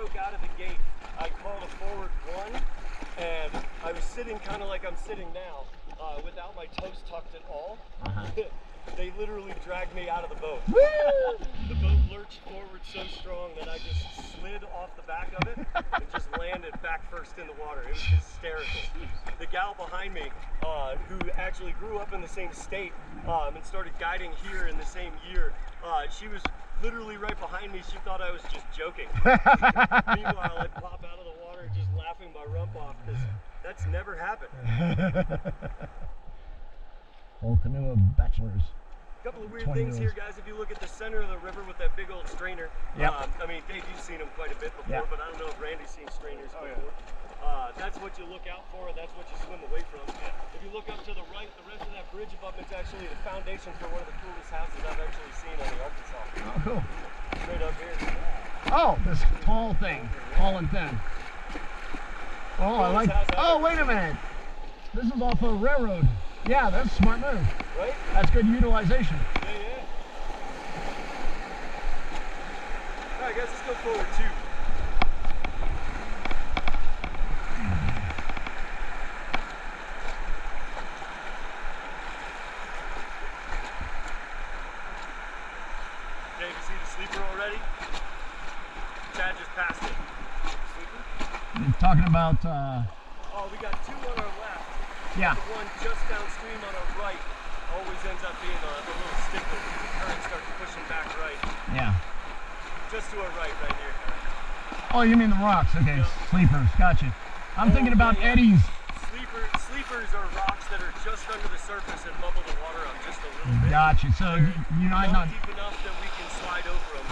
stroke out of the gate, I called a forward 1, and I was sitting kind of like I'm sitting now, without my toes tucked at all. They literally dragged me out of the boat. The boat lurched forward so strong that I just slid off the back of it and just landed back first in the water. It was hysterical. The gal behind me, who actually grew up in the same state and started guiding here in the same year, she was literally right behind me. She thought I was just joking. Meanwhile, I'd pop out of the water just laughing my rump off because that's never happened. Whole canoe of bachelors. A couple of weird things here, guys. If you look at the center of the river with that big old strainer, I mean, Dave, you've seen them quite a bit before, but I don't know if Randy's seen strainers before. That's what you look out for, and that's what you swim away from. If you look up to the right, the rest of that bridge abutment's actually the foundation for one of the coolest houses I've actually seen on the Arkansas. Oh, cool. Straight up here. Oh, this tall thing, tall and thin. Oh, I like. Oh, wait a minute. This is off a railroad. Yeah, that's a smart move. Right? That's good utilization. Yeah. All right, guys, let's go forward 2. Dave, you see the sleeper already? Chad just passed it. Sleeper? You're talking about. Oh, we got 2 on our left. Yeah. The one just downstream on our right always ends up being a little stickler. The current starts pushing back right. Yeah. Just to our right here. Oh, you mean the rocks? Okay, sleepers. Gotcha. I'm thinking about eddies. Sleepers are rocks that are just under the surface and bubble the water up just a little bit. Gotcha. So you're not deep enough that we can slide over them,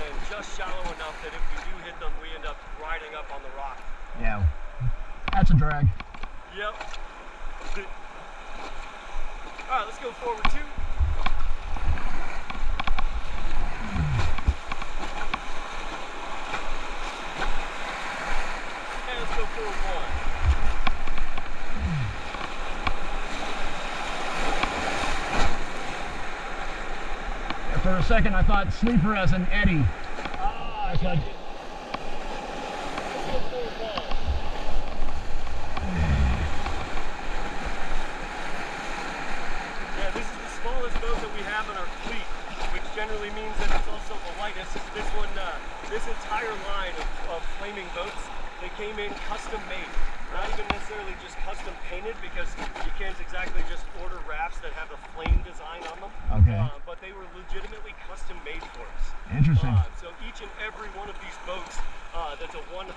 and just shallow enough that if we do hit them, we end up riding up on the rock. Yeah. That's a drag. Yep. All right, let's go forward 2. And let's go forward 1. Yeah, for a second, I thought sleeper as an eddy. That's like. Let's go forward 1. Smallest boat that we have in our fleet, which generally means that it's also the lightest. This entire line of flaming boats, they came in custom made. Not even necessarily just custom painted, because you can't exactly just order rafts that have a flame design on them. Okay. But they were legitimately custom made for us. Interesting. So each and every one of these boats that's a 100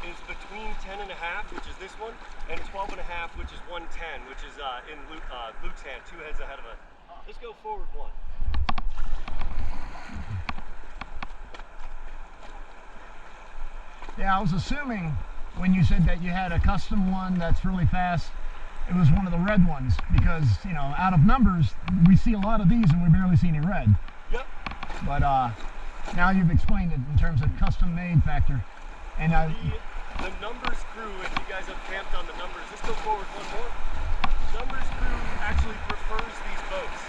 is between 10.5, which is this one, and 12.5, which is 110, which is in Luke's hand, 2 heads ahead of us. Let's go forward 1. Yeah, I was assuming when you said that you had a custom one that's really fast, it was one of the red ones, because, you know, out of numbers, we see a lot of these and we barely see any red. Yep. But now you've explained it in terms of custom made factor. And the numbers crew, if you guys have camped on the numbers, let's go forward 1 more. Numbers crew actually prefers these boats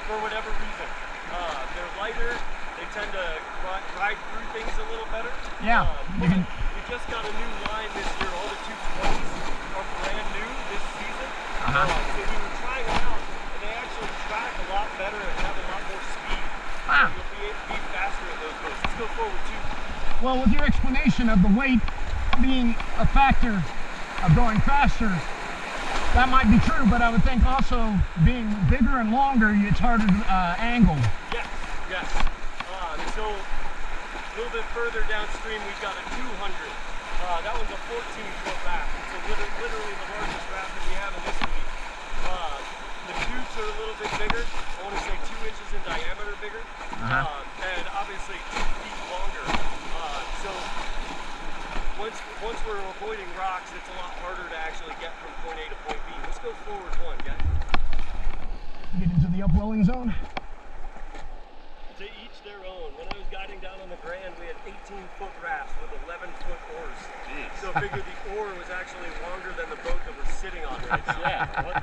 for whatever reason. They're lighter, they tend to ride through things a little better. Yeah. We just got a new line this year. All the 220s are brand new this season. So we were trying them out, and they actually track a lot better and have a lot more speed. So you'll be able to be faster in those boats. Let's go forward 2. Well, with your explanation of the weight being a factor of going faster, that might be true, but I would think also being bigger and longer, it's harder to angle. Yes. So a little bit further downstream, we've got a 200. That one's a 14-foot raft. It's literally the largest raft that we have in this fleet. The tubes are a little bit bigger. I want to say 2 inches in diameter bigger, and obviously 2 feet longer. So once we're avoiding rocks, it's a lot harder to actually get from point A to point B. Let's go forward 1, guys. Get into the upwelling zone. To each their own. When I was guiding down on the Grand, we had 18-foot rafts with 11-foot oars. Jeez. So I figured the oar was actually longer than the boat that we're sitting on right now.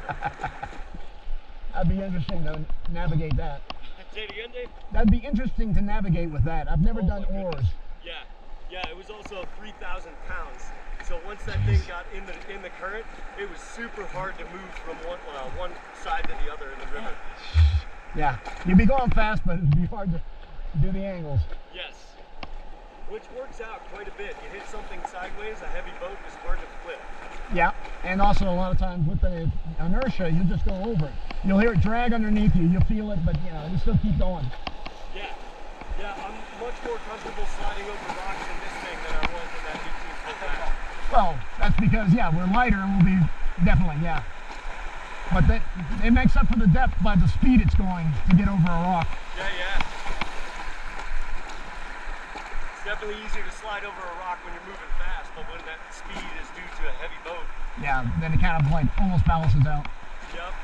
That'd be interesting to navigate that. Say it again, Dave? That'd be interesting to navigate with that. I've never done oars. Yeah. Yeah, it was also 3,000 pounds. So once that thing got in the current, it was super hard to move from one side to the other in the river. Yeah, you'd be going fast, but it'd be hard to do the angles. Yes, which works out quite a bit. You hit something sideways, a heavy boat is hard to flip. Yeah, and also a lot of times with the inertia, you just go over it. You'll hear it drag underneath you, you'll feel it, but you know, you still keep going. Yeah, I'm much more comfortable sliding over rocks in this thing than I was in that 18-foot raft. Well, that's because, yeah, we're lighter and we'll be, definitely, yeah. But it makes up for the depth by the speed it's going to get over a rock. Yeah. It's definitely easier to slide over a rock when you're moving fast, but when that speed is due to a heavy boat. Yeah, then it kind of like almost balances out. Yep.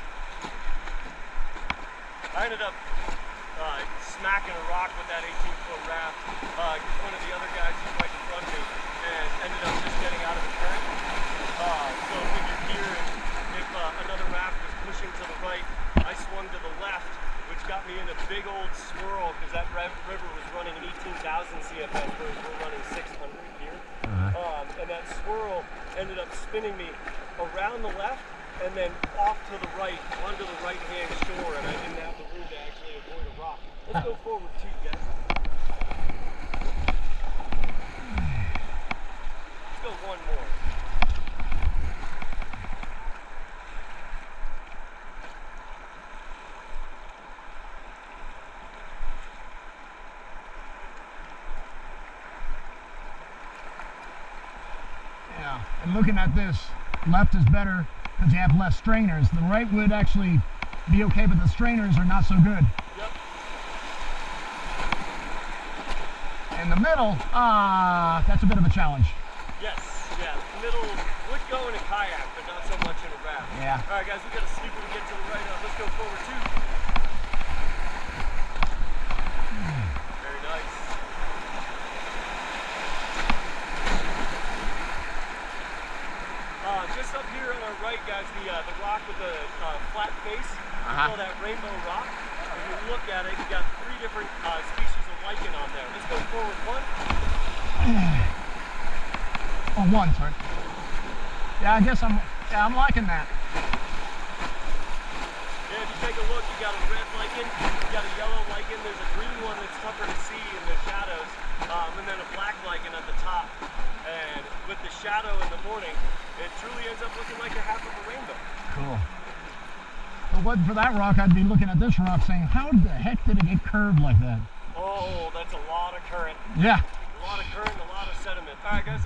I ended up smacking a rock with that 18-foot raft. One of the other guys was right in front of me and ended up just getting out of the current. So I figured here, if another raft was pushing to the right, I swung to the left, which got me in a big old swirl because that river was running 18,000 CFS, whereas we're running 600 here. And that swirl ended up spinning me around the left and then off to the right, onto the right-hand shore, and I didn't have the room to actually avoid a rock. Let's go forward too, guys. Let's go one more. Yeah, and looking at this, left is better because you have less strainers. The right would actually be okay, but the strainers are not so good. Yep. In the middle, that's a bit of a challenge. Yes, yeah. The middle would go in a kayak, but not so much in a raft. Yeah. All right, guys, we got a steeper to get to the right of. Let's go forward too. Very nice. Just up here on our right, guys, the rock with the flat face, we call that rainbow rock. If you look at it, you got 3 different species of lichen on there. Let's go forward one. Oh, one, sorry. Yeah, I guess I'm liking that. Yeah, if you take a look, you got a red lichen, you got a yellow lichen, there's a green one that's tougher to see in the shadows, and then a black lichen at the top. And with the shadow in the morning, it truly ends up looking like a half of a rainbow. Cool. If it wasn't for that rock, I'd be looking at this rock saying, how the heck did it get curved like that? Oh, that's a lot of current. Yeah. A lot of current and a lot of sediment. All right, guys.